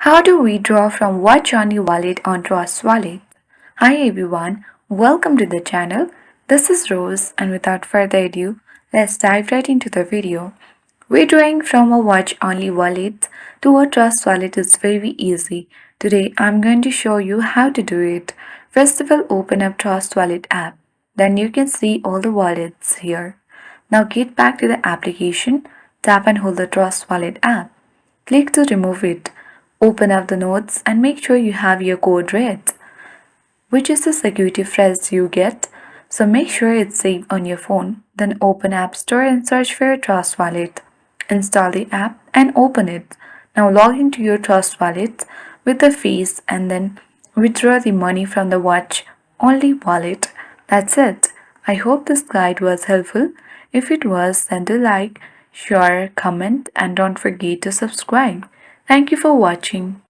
How to withdraw from Watch Only wallet on Trust Wallet. Hi everyone, welcome to the channel. This is Rose, and without further ado, let's dive right into the video. Withdrawing from a Watch Only wallet to a Trust wallet is very easy. Today I'm going to show you how to do it. First of all, open up Trust Wallet app. Then you can see all the wallets here. Now get back to the application, tap and hold the Trust Wallet app. Click to remove it. Open up the notes and make sure you have your code read, which is the security phrase you get. So make sure it's saved on your phone. Then open App Store and search for your Trust Wallet. Install the app and open it. Now log into your Trust Wallet with the fees and then withdraw the money from the Watch Only wallet. That's it. I hope this guide was helpful. If it was, then do like, share, comment, and don't forget to subscribe. Thank you for watching.